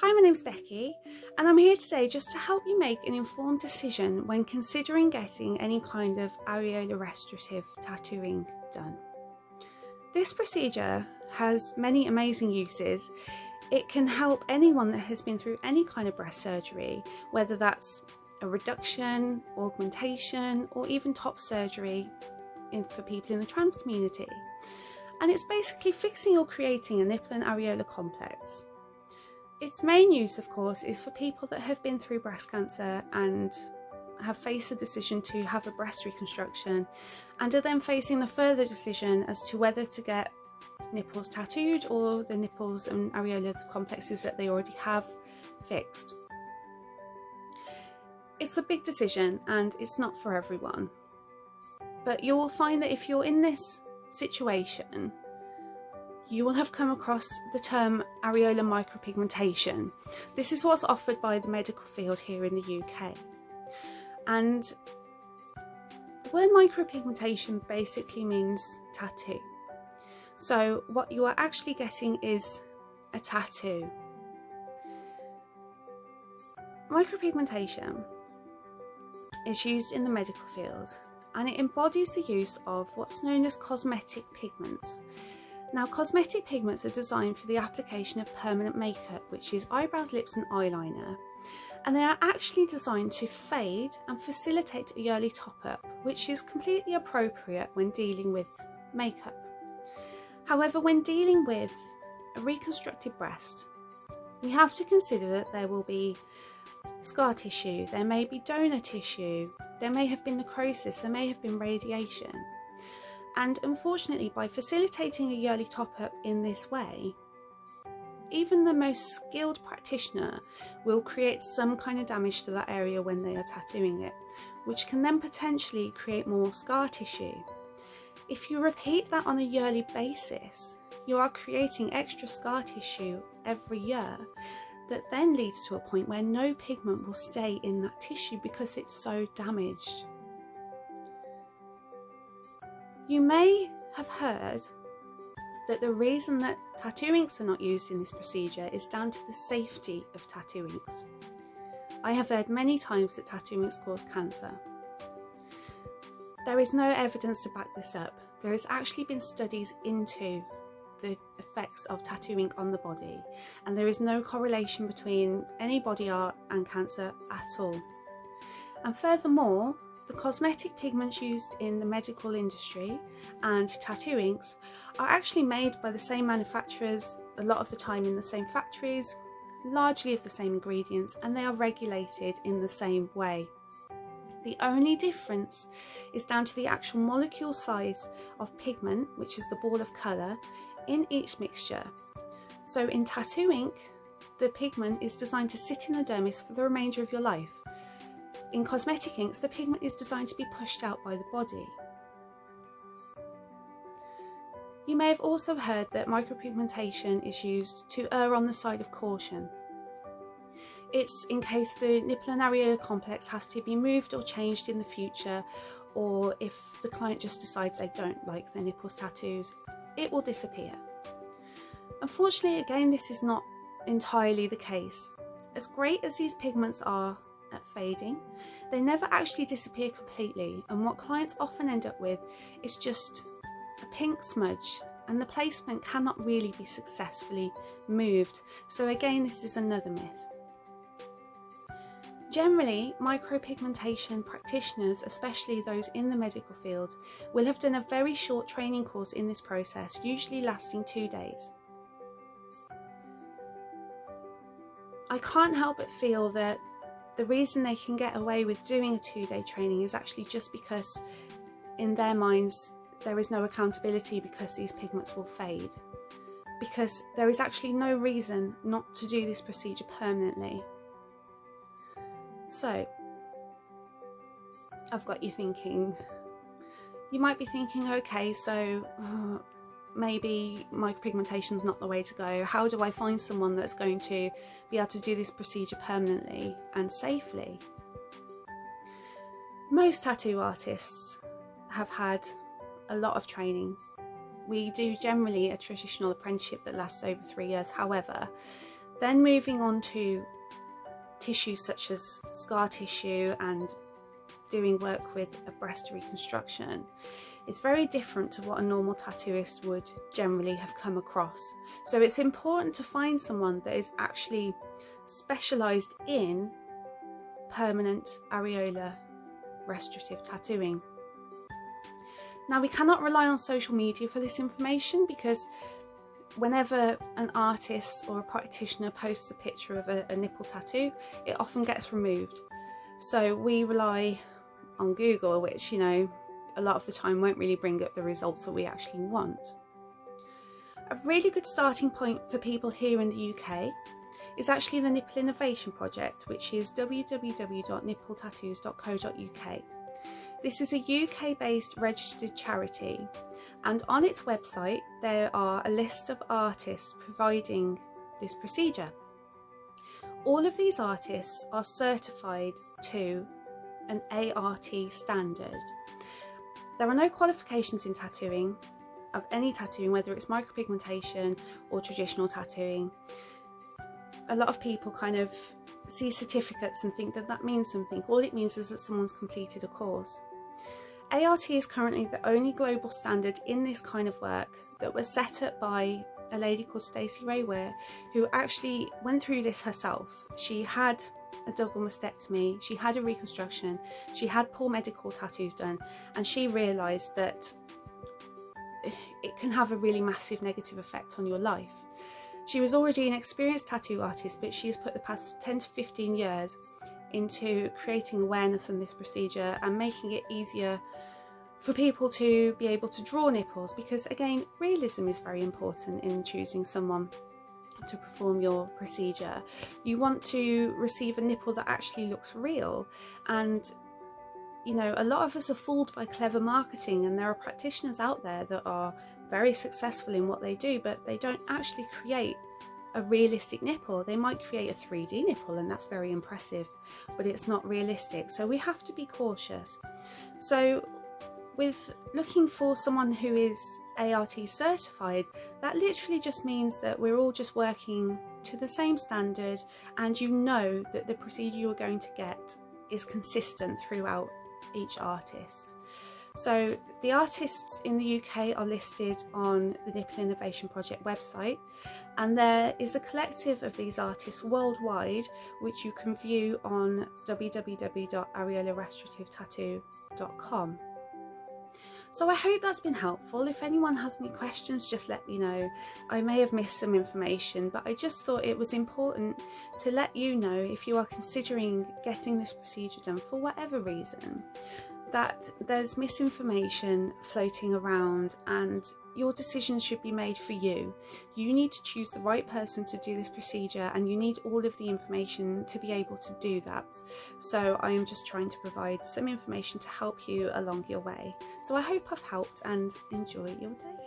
Hi, my name's Becky and I'm here today just to help you make an informed decision when considering getting any kind of areola restorative tattooing done. This procedure has many amazing uses. It can help anyone that has been through any kind of breast surgery, whether that's a reduction, augmentation, or even top surgery for people in the trans community. And it's basically fixing or creating a nipple and areola complex. Its main use, of course, is for people that have been through breast cancer and have faced a decision to have a breast reconstruction and are then facing the further decision as to whether to get nipples tattooed or the nipples and areola complexes that they already have fixed. It's a big decision and it's not for everyone, but you will find that if you're in this situation, you will have come across the term areola micropigmentation. This is what's offered by the medical field here in the UK. And the word micropigmentation basically means tattoo. So what you are actually getting is a tattoo. Micropigmentation is used in the medical field and it embodies the use of what's known as cosmetic pigments. Now, cosmetic pigments are designed for the application of permanent makeup, which is eyebrows, lips and eyeliner, and they are actually designed to fade and facilitate a yearly top-up, which is completely appropriate when dealing with makeup. However, when dealing with a reconstructed breast, we have to consider that there will be scar tissue, there may be donor tissue, there may have been necrosis, there may have been radiation. And unfortunately, by facilitating a yearly top-up in this way, even the most skilled practitioner will create some kind of damage to that area when they are tattooing it, which can then potentially create more scar tissue. If you repeat that on a yearly basis, you are creating extra scar tissue every year that then leads to a point where no pigment will stay in that tissue because it's so damaged. You may have heard that the reason that tattoo inks are not used in this procedure is down to the safety of tattoo inks. I have heard many times that tattoo inks cause cancer. There is no evidence to back this up. There has actually been studies into the effects of tattoo ink on the body, and there is no correlation between any body art and cancer at all. And furthermore, the cosmetic pigments used in the medical industry and tattoo inks are actually made by the same manufacturers, a lot of the time in the same factories, largely of the same ingredients, and they are regulated in the same way. The only difference is down to the actual molecule size of pigment, which is the ball of colour, in each mixture. So in tattoo ink, the pigment is designed to sit in the dermis for the remainder of your life. In cosmetic inks, the pigment is designed to be pushed out by the body. You may have also heard that micropigmentation is used to err on the side of caution. It's in case the nipple and areola complex has to be moved or changed in the future, or if the client just decides they don't like their nipples tattoos, it will disappear. Unfortunately, again, this is not entirely the case. As great as these pigments are at fading, they never actually disappear completely, and what clients often end up with is just a pink smudge, and the placement cannot really be successfully moved. So again, this is another myth. Generally, micropigmentation practitioners, especially those in the medical field, will have done a very short training course in this process, usually lasting 2 days. I can't help but feel that the reason they can get away with doing a 2-day training is actually just because in their minds there is no accountability because these pigments will fade. Because there is actually no reason not to do this procedure permanently. So, I've got you thinking. You might be thinking, okay, so maybe micropigmentation is not the way to go. How do I find someone that's going to be able to do this procedure permanently and safely? Most tattoo artists have had a lot of training. We do generally a traditional apprenticeship that lasts over 3 years. However, Then moving on to tissues such as scar tissue and doing work with a breast reconstruction, it's very different to what a normal tattooist would generally have come across. So it's important to find someone that is actually specialised in permanent areola restorative tattooing. Now, we cannot rely on social media for this information, because whenever an artist or a practitioner posts a picture of a nipple tattoo, it often gets removed. So we rely on Google, which, you know, a lot of the time won't really bring up the results that we actually want. A really good starting point for people here in the UK is actually the Nipple Innovation Project, which is www.nippletattoos.co.uk. This is a UK-based registered charity, and on its website there are a list of artists providing this procedure. All of these artists are certified to an ART standard. There are no qualifications in tattooing, of any tattooing, whether it's micropigmentation or traditional tattooing. A lot of people kind of see certificates and think that that means something. All it means is that someone's completed a course. ART is currently the only global standard in this kind of work that was set up by a lady called Stacey Ray Ware, who actually went through this herself. She had a double mastectomy, she had a reconstruction, she had poor medical tattoos done, and she realised that it can have a really massive negative effect on your life. She was already an experienced tattoo artist, but she has put the past 10 to 15 years into creating awareness on this procedure and making it easier for people to be able to draw nipples, because again, realism is very important in choosing someone to perform your procedure. You want to receive a nipple that actually looks real, and you know, a lot of us are fooled by clever marketing, and there are practitioners out there that are very successful in what they do, but they don't actually create a realistic nipple. They might create a 3D nipple, and that's very impressive, but it's not realistic. So we have to be cautious. So with looking for someone who is ART certified, that literally just means that we're all just working to the same standard, and you know that the procedure you're going to get is consistent throughout each artist. So the artists in the UK are listed on the Nipple Innovation Project website, and there is a collective of these artists worldwide which you can view on www.areolarestorativeTattoo.com. So I hope that's been helpful. If anyone has any questions, just let me know. I may have missed some information, but I just thought it was important to let you know, if you are considering getting this procedure done for whatever reason, that there's misinformation floating around, and your decisions should be made for you. You need to choose the right person to do this procedure, and you need all of the information to be able to do that. So I am just trying to provide some information to help you along your way. So I hope I've helped, and enjoy your day.